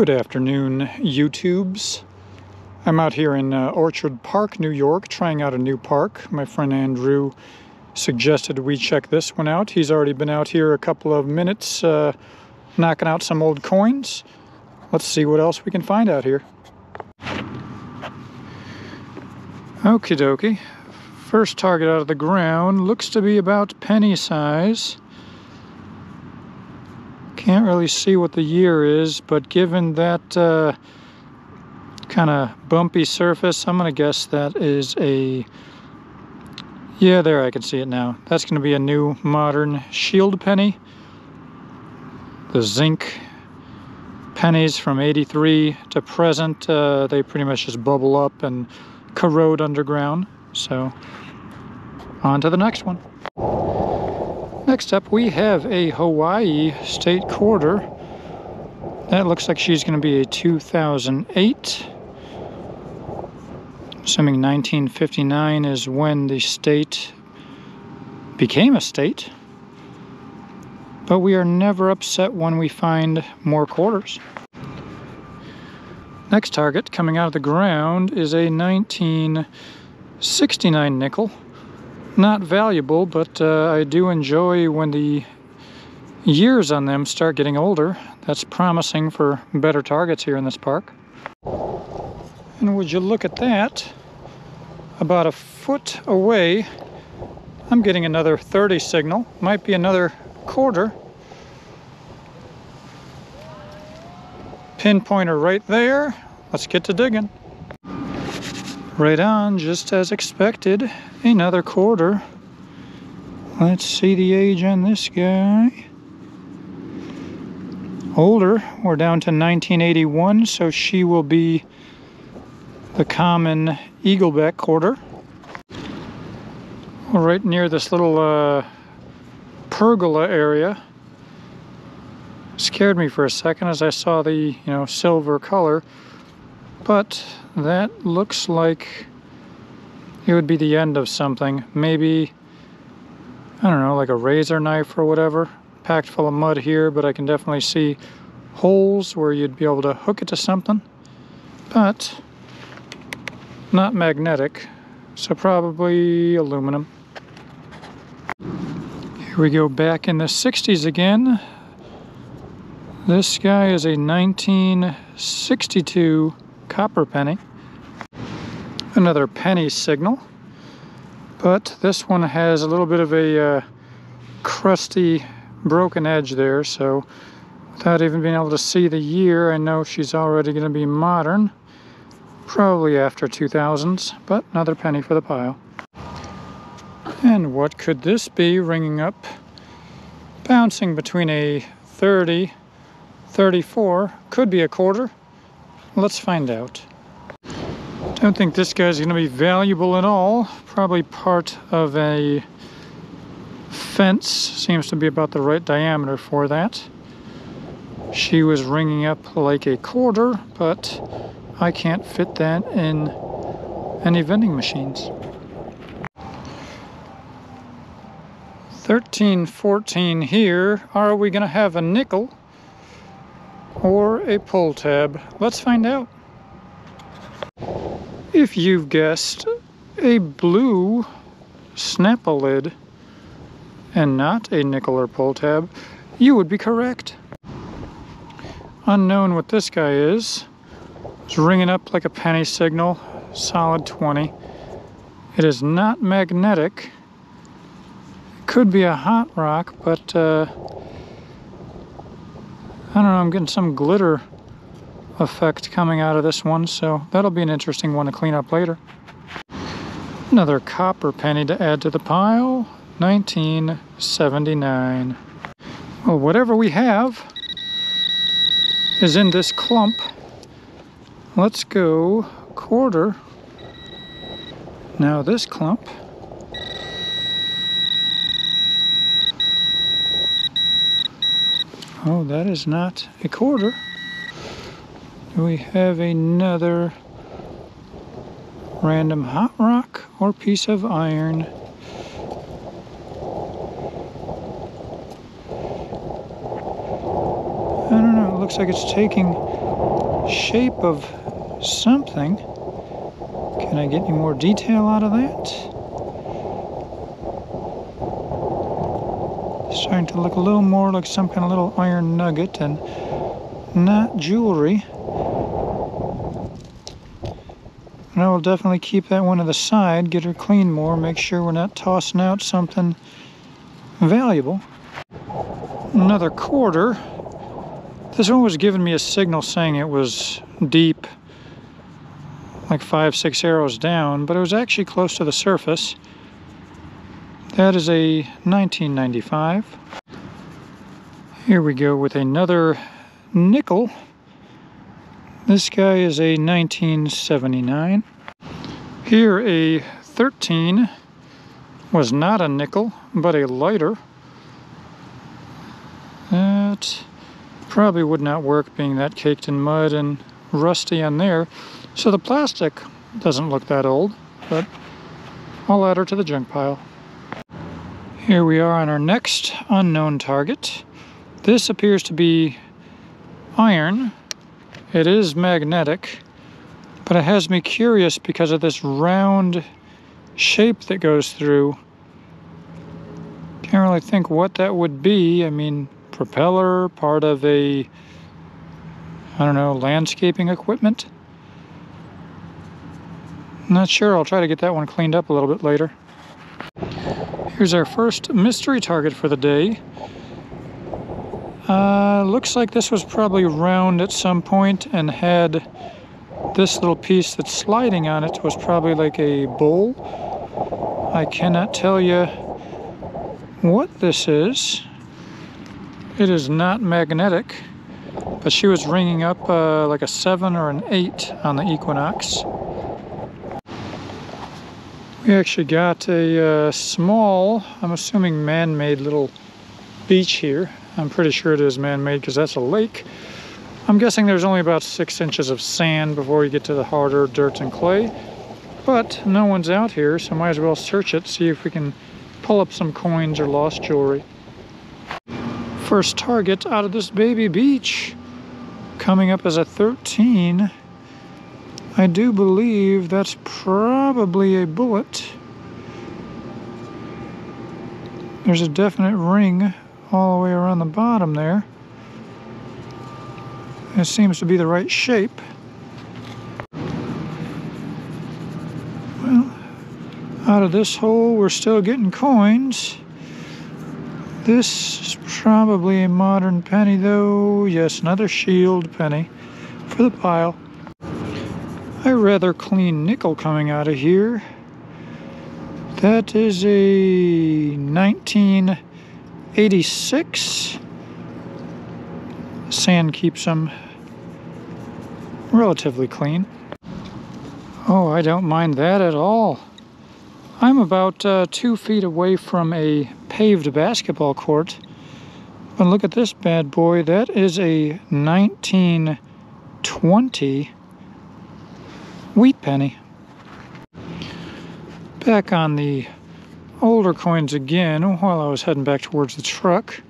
Good afternoon, YouTubes. I'm out here in Orchard Park, New York, trying out a new park. My friend Andrew suggested we check this one out. He's already been out here a couple of minutes knocking out some old coins. Let's see what else we can find out here. Okie dokie. First target out of the ground looks to be about penny size. Can't really see what the year is, but given that kind of bumpy surface, I'm going to guess that is a... Yeah, there, I can see it now. That's going to be a new modern shield penny. The zinc pennies from '83 to present, they pretty much just bubble up and corrode underground. So, on to the next one. Next up, we have a Hawaii state quarter. That looks like she's going to be a 2008. Assuming 1959 is when the state became a state. But we are never upset when we find more quarters. Next target coming out of the ground is a 1969 nickel. Not valuable, but I do enjoy when the years on them start getting older. That's promising for better targets here in this park. And would you look at that? About a foot away, I'm getting another 30 signal. Might be another quarter. Pinpointer right there. Let's get to digging. Right on, just as expected. Another quarter. Let's see the age on this guy. Older. We're down to 1981, so she will be the common eagleback quarter. Right near this little pergola area. Scared me for a second as I saw the, silver color. But that looks like it would be the end of something. Maybe, I don't know, like a razor knife or whatever. Packed full of mud here, but I can definitely see holes where you'd be able to hook it to something. But not magnetic, so probably aluminum. Here we go back in the 60s again. This guy is a 1962 copper penny. Another penny signal, but this one has a little bit of a crusty broken edge there, so without even being able to see the year, I know she's already going to be modern, probably after 2000s, but another penny for the pile. And what could this be ringing up? Bouncing between a 30, 34, could be a quarter. Let's find out. Don't think this guy's going to be valuable at all. Probably part of a fence. Seems to be about the right diameter for that. She was ringing up like a quarter, but I can't fit that in any vending machines. 1314 here. Are we going to have a nickel or a pull tab? Let's find out. If you've guessed a blue snap-a-lid and not a nickel or pull tab, you would be correct. Unknown what this guy is. It's ringing up like a penny signal, solid 20. It is not magnetic. It could be a hot rock, but I don't know, I'm getting some glitter effect coming out of this one, so that'll be an interesting one to clean up later. Another copper penny to add to the pile, 1979. Well, whatever we have is in this clump. Let's go quarter. Now this clump. Oh, that is not a quarter. We have another random hot rock or piece of iron. I don't know, it looks like it's taking shape of something. Can I get any more detail out of that? It's starting to look a little more like some kind of little iron nugget and not jewelry. And I will definitely keep that one to the side, get her cleaned more, make sure we're not tossing out something valuable. Another quarter. This one was giving me a signal saying it was deep, like 5-6 arrows down, but it was actually close to the surface. That is a 1995. Here we go with another nickel. This guy is a 1979. Here a 13 was not a nickel, but a lighter. That probably would not work being that caked in mud and rusty on there. So the plastic doesn't look that old, but I'll add her to the junk pile. Here we are on our next unknown target. This appears to be iron. It is magnetic, but it has me curious because of this round shape that goes through. Can't really think what that would be. I mean, propeller, part of a, I don't know, landscaping equipment? Not sure. I'll try to get that one cleaned up a little bit later. Here's our first mystery target for the day. Looks like this was probably round at some point and had this little piece that's sliding on it was probably like a bowl. I cannot tell you what this is. It is not magnetic, but she was ringing up like a 7 or an 8 on the Equinox. We actually got a small, I'm assuming man-made little beach here. I'm pretty sure it is man-made because that's a lake. I'm guessing there's only about 6 inches of sand before you get to the harder dirt and clay. But no one's out here, so might as well search it, see if we can pull up some coins or lost jewelry. First target out of this baby beach, coming up as a 13. I do believe that's probably a bullet. There's a definite ring all the way around the bottom there. It seems to be the right shape. Well, out of this hole we're still getting coins. This is probably a modern penny though. Yes, another shield penny for the pile. A rather clean nickel coming out of here. That is a 1986. Sand keeps them relatively clean. Oh, I don't mind that at all. I'm about 2 feet away from a paved basketball court. But look at this bad boy. That is a 1920 wheat penny. Back on the older coins again while I was heading back towards the truck.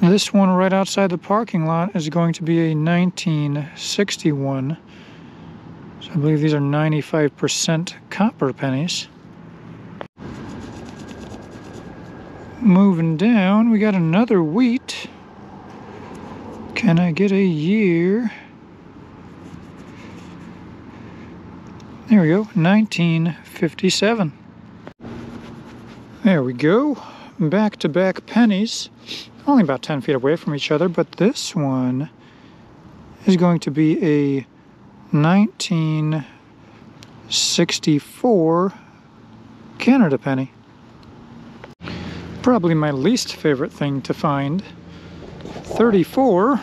This one right outside the parking lot is going to be a 1961. So I believe these are 95% copper pennies. Moving down, we got another wheat. Can I get a year? There we go, 1957. There we go. Back-to-back pennies. Only about 10 feet away from each other, but this one is going to be a 1964 Canada penny. Probably my least favorite thing to find. 34.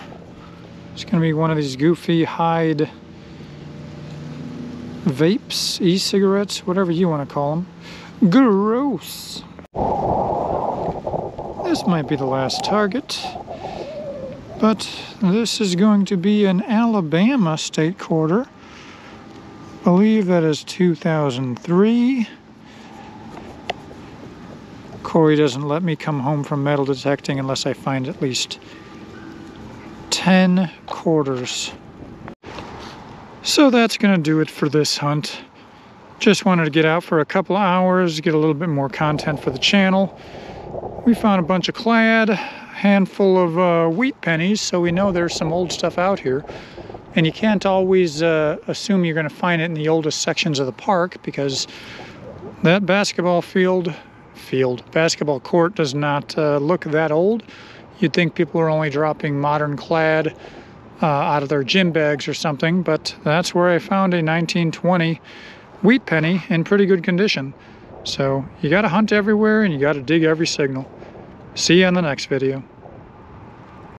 It's going to be one of these goofy hide vapes, e-cigarettes, whatever you want to call them. Gross. This might be the last target, but this is going to be an Alabama state quarter. I believe that is 2003. Corey doesn't let me come home from metal detecting unless I find at least 10 quarters. So that's going to do it for this hunt. Just wanted to get out for a couple of hours, get a little bit more content for the channel. We found a bunch of clad, a handful of wheat pennies, so we know there's some old stuff out here. And you can't always assume you're going to find it in the oldest sections of the park, because that basketball court does not look that old. You'd think people are only dropping modern clad out of their gym bags or something, but that's where I found a 1920 wheat penny in pretty good condition. So you got to hunt everywhere and you got to dig every signal. See you on the next video.